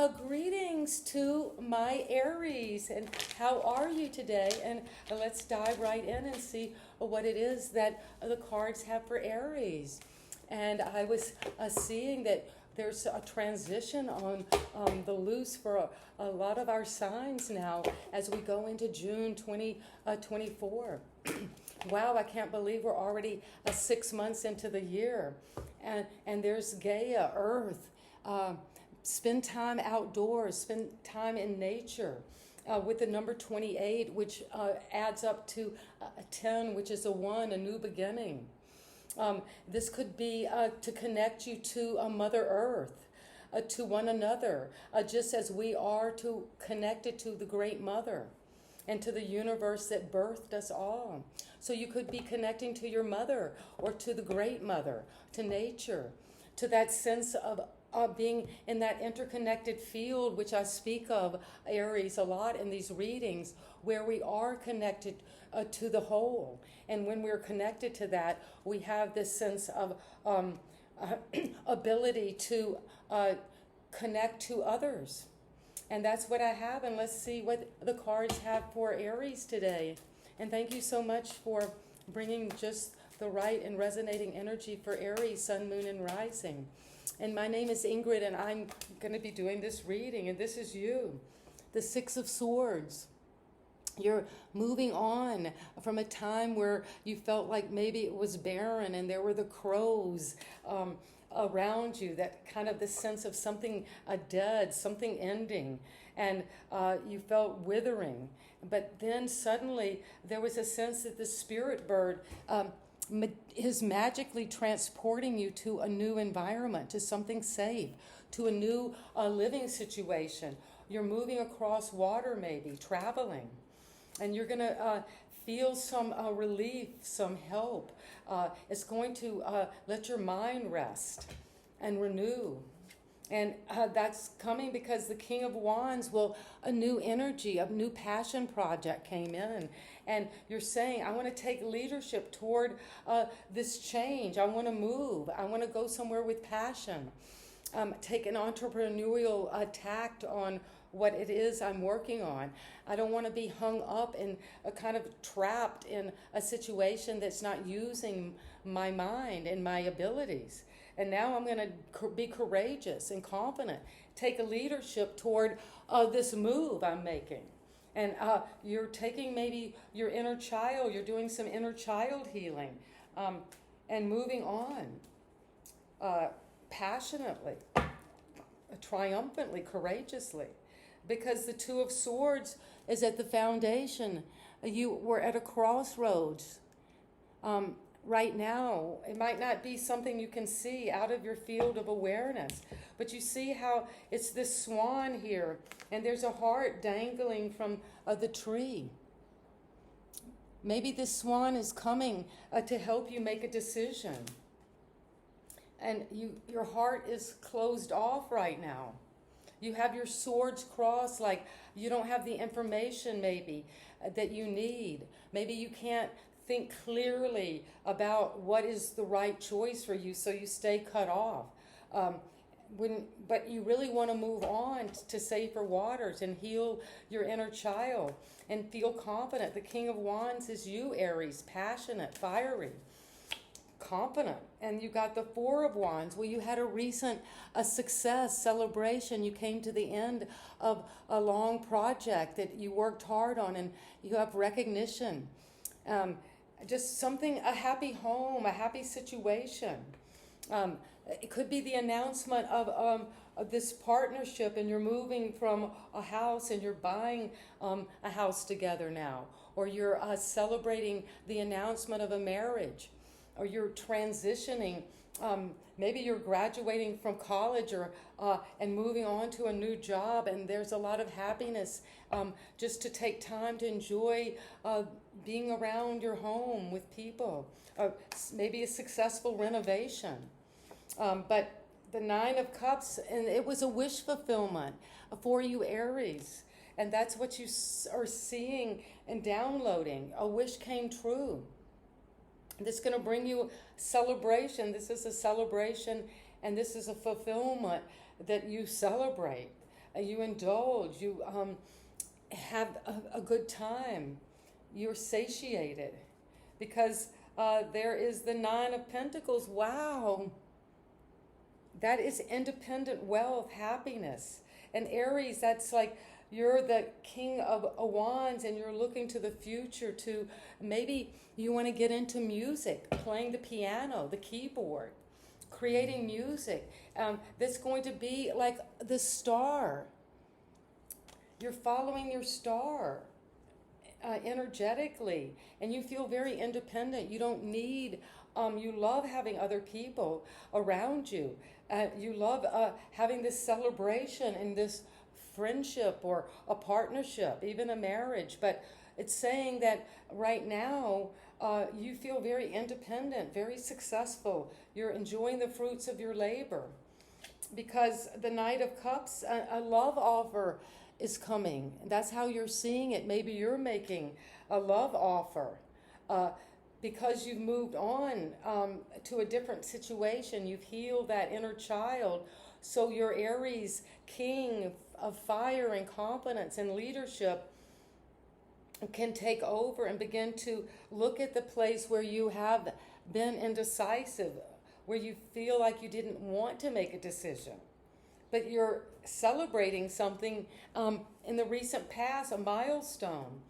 Greetings to my Aries, and how are you today? And let's dive right in and see what it is that the cards have for Aries. And I was seeing that there's a transition on the loose for a lot of our signs now as we go into June 2024. Wow, I can't believe we're already 6 months into the year. And there's Gaia, Earth. Spend time outdoors, spend time in nature. With the number 28, which adds up to 10, which is a 1, a new beginning. This could be to connect you to Mother Earth, to one another, just as we are connected to the Great Mother and to the universe that birthed us all. So you could be connecting to your mother or to the Great Mother, to nature, to that sense of being in that interconnected field, which I speak of, Aries, a lot in these readings, where we are connected to the whole. And when we're connected to that, we have this sense of ability to connect to others. And that's what I have. And let's see what the cards have for Aries today. And thank you so much for bringing just the right and resonating energy for Aries, Sun, Moon, and Rising. And my name is Ingrid, and I'm going to be doing this reading, and this is you. The Six of Swords. You're moving on from a time where you felt like maybe it was barren and there were the crows around you, that kind of the sense of something dead, something ending, and you felt withering. But then suddenly there was a sense that the spirit bird is magically transporting you to a new environment, to something safe, to a new living situation. You're moving across water, maybe, traveling. And you're going to feel some relief, some help. It's going to let your mind rest and renew. And that's coming because the King of Wands a new energy, a new passion project came in. And you're saying, I want to take leadership toward this change. I want to move. I want to go somewhere with passion. Take an entrepreneurial tact on what it is I'm working on. I don't want to be hung up and kind of trapped in a situation that's not using my mind and my abilities. And now I'm going to be courageous and confident, take a leadership toward this move I'm making. And you're taking maybe your inner child, you're doing some inner child healing, and moving on passionately, triumphantly, courageously. Because the Two of Swords is at the foundation. You were at a crossroads. Right now, it might not be something you can see out of your field of awareness, but you see how it's this swan here, and there's a heart dangling from the tree. Maybe this swan is coming to help you make a decision, and your heart is closed off right now. You have your swords crossed, like you don't have the information maybe that you need. Maybe you can't think clearly about what is the right choice for you, so you stay cut off. But you really want to move on to safer waters and heal your inner child and feel confident. The King of Wands is you, Aries, passionate, fiery, confident. And you got the Four of Wands. Well, you had a recent success, celebration. You came to the end of a long project that you worked hard on, and you have recognition. Just something, a happy home, a happy situation. It could be the announcement of this partnership, and you're moving from a house and you're buying a house together now. Or you're celebrating the announcement of a marriage. Or you're transitioning. Maybe you're graduating from college and moving on to a new job, and there's a lot of happiness just to take time to enjoy being around your home with people. Maybe a successful renovation. But the Nine of Cups, and it was a wish fulfillment for you, Aries. And that's what you are seeing and downloading. A wish came true. This is going to bring you celebration. This is a celebration, and this is a fulfillment that you celebrate. you indulge, you have a good time, you're satiated. Because there is the Nine of Pentacles. Wow. That is independent wealth, happiness. And Aries, that's like you're the king of wands and you're looking to the future to maybe you want to get into music, playing the piano, the keyboard, creating music. That's going to be like the star. You're following your star energetically, and you feel very independent. You don't need, you love having other people around you. You love having this celebration and this friendship or a partnership, even a marriage. But it's saying that right now you feel very independent, very successful. You're enjoying the fruits of your labor. Because the Knight of Cups, a love offer is coming. That's how you're seeing it. Maybe you're making a love offer because you've moved on to a different situation. You've healed that inner child. So your Aries king of fire and confidence and leadership can take over and begin to look at the place where you have been indecisive, where you feel like you didn't want to make a decision. But you're celebrating something in the recent past, a milestone.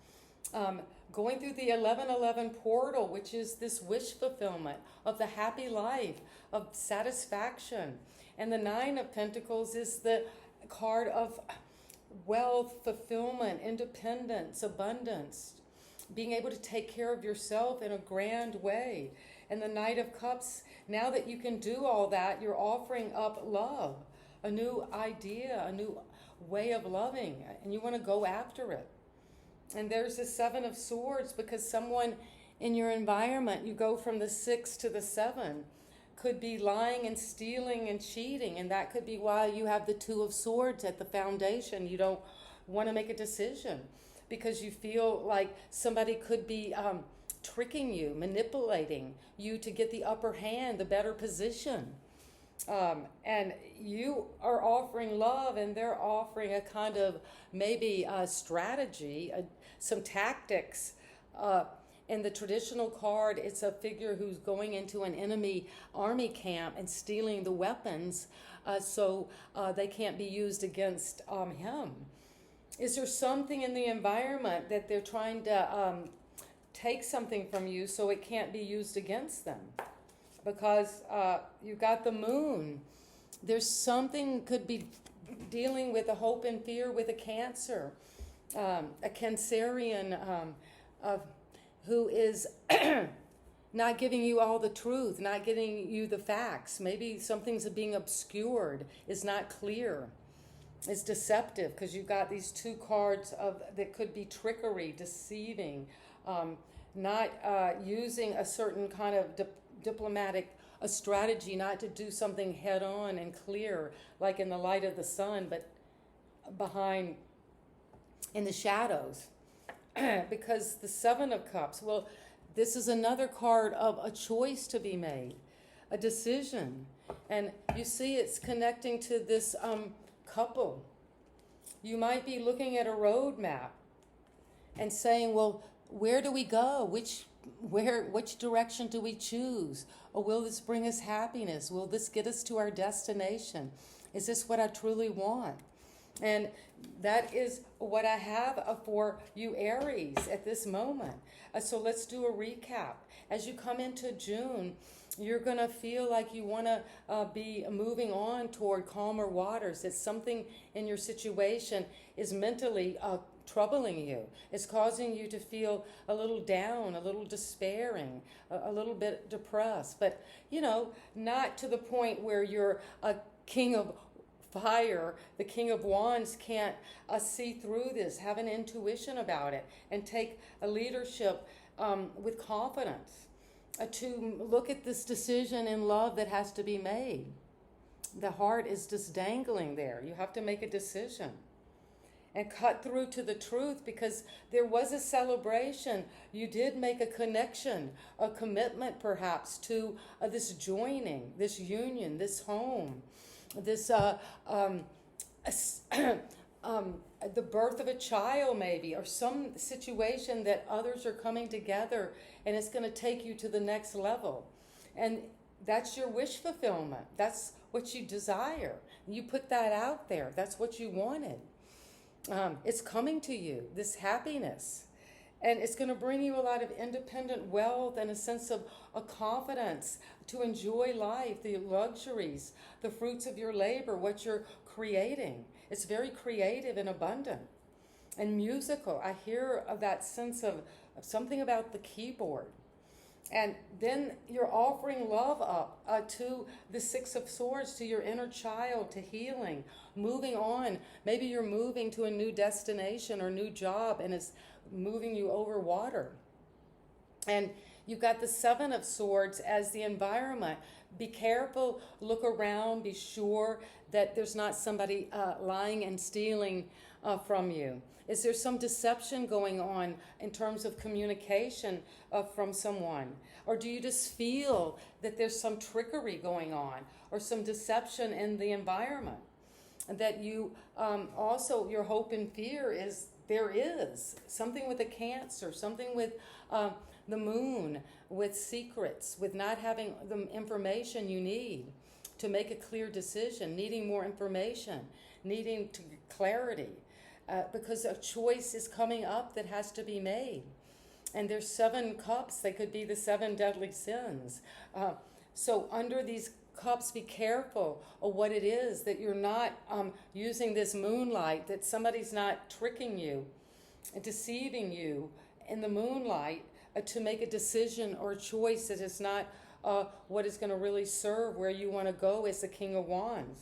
Going through the 1111 portal, which is this wish fulfillment of the happy life, of satisfaction. And the Nine of Pentacles is the card of wealth, fulfillment, independence, abundance, being able to take care of yourself in a grand way. And the Knight of Cups, now that you can do all that, you're offering up love, a new idea, a new way of loving, and you want to go after it. And there's the Seven of Swords, because someone in your environment, you go from the 6 to the 7, could be lying and stealing and cheating, and that could be why you have the Two of Swords at the foundation. You don't want to make a decision because you feel like somebody could be tricking you, manipulating you to get the upper hand, the better position. And you are offering love, and they're offering a kind of maybe a strategy, some tactics. In the traditional card, it's a figure who's going into an enemy army camp and stealing the weapons so they can't be used against him. Is there something in the environment that they're trying to take something from you so it can't be used against them? Because you got the Moon. There's something could be dealing with a hope and fear with a Cancer, a Cancerian who is not giving you all the truth, not giving you the facts. Maybe something's being obscured, is not clear, is deceptive, because you've got these two cards that could be trickery, deceiving, not using a certain kind of diplomatic a strategy, not to do something head on and clear, like in the light of the sun, but behind in the shadows. Because the Seven of Cups, well, this is another card of a choice to be made, a decision. And you see it's connecting to this couple. You might be looking at a road map and saying, well, where do we go? Which direction do we choose? Or will this bring us happiness? Will this get us to our destination? Is this what I truly want? And that is what I have for you, Aries, at this moment. So let's do a recap. As you come into June, you're going to feel like you want to be moving on toward calmer waters. It's something in your situation is mentally troubling you. It's causing you to feel a little down, a little despairing, a little bit depressed. But, not to the point where you're a king of fire, the King of Wands can't see through this, have an intuition about it, and take a leadership with confidence to look at this decision in love that has to be made. The heart is just dangling there. You have to make a decision and cut through to the truth, because there was a celebration. You did make a connection, a commitment perhaps to this joining, this union, this home, this um, the birth of a child, maybe, or some situation that others are coming together and it's going to take you to the next level. And that's your wish fulfillment. That's what you desire. You put that out there. That's what you wanted. It's coming to you, this happiness. And it's going to bring you a lot of independent wealth and a sense of a confidence to enjoy life, the luxuries, the fruits of your labor, what you're creating. It's very creative and abundant and musical. I hear of that sense of something about the keyboard. And then you're offering love up to the Six of Swords, to your inner child, to healing, moving on. Maybe you're moving to a new destination or new job and it's moving you over water. And you've got the Seven of Swords as the environment. Be careful, look around, be sure that there's not somebody lying and stealing from you. Is there some deception going on in terms of communication from someone? Or do you just feel that there's some trickery going on or some deception in the environment? And that you also, your hope and fear is there is something with a Cancer, something with the moon, with secrets, with not having the information you need to make a clear decision, needing more information, needing to clarity. Because a choice is coming up that has to be made. And there's 7 cups. They could be the 7 deadly sins. So under these cups, be careful of what it is, that you're not using this moonlight, that somebody's not tricking you, deceiving you in the moonlight to make a decision or a choice that is not what is going to really serve where you want to go as the King of Wands.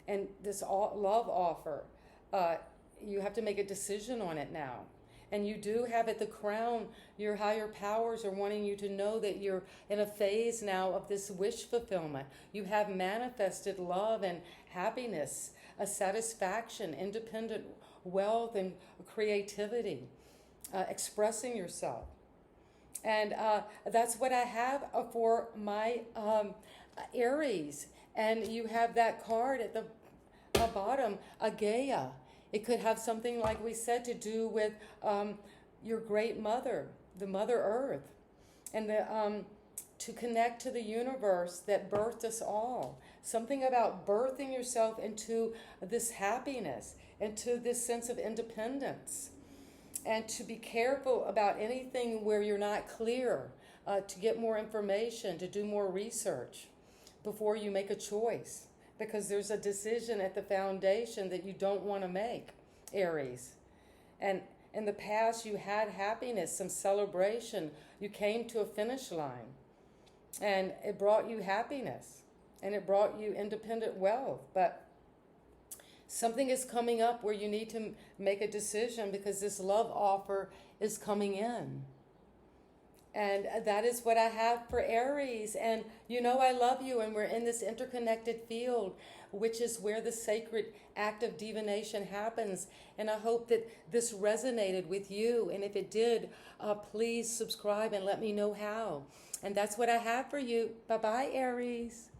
And this love offer, you have to make a decision on it now. And you do have at the crown, your higher powers are wanting you to know that you're in a phase now of this wish fulfillment. You have manifested love and happiness, a satisfaction, independent wealth and creativity, expressing yourself. And that's what I have for my Aries. And you have that card at the bottom, a Gaia. It could have something, like we said, to do with your great mother, the Mother Earth, and to connect to the universe that birthed us all. Something about birthing yourself into this happiness, into this sense of independence, and to be careful about anything where you're not clear, to get more information, to do more research before you make a choice. Because there's a decision at the foundation that you don't want to make, Aries. And in the past, you had happiness, some celebration. You came to a finish line. And it brought you happiness. And it brought you independent wealth. But something is coming up where you need to make a decision because this love offer is coming in. And that is what I have for Aries. And you know I love you, and we're in this interconnected field, which is where the sacred act of divination happens. And I hope that this resonated with you. And if it did, please subscribe and let me know how. And that's what I have for you. Bye-bye, Aries.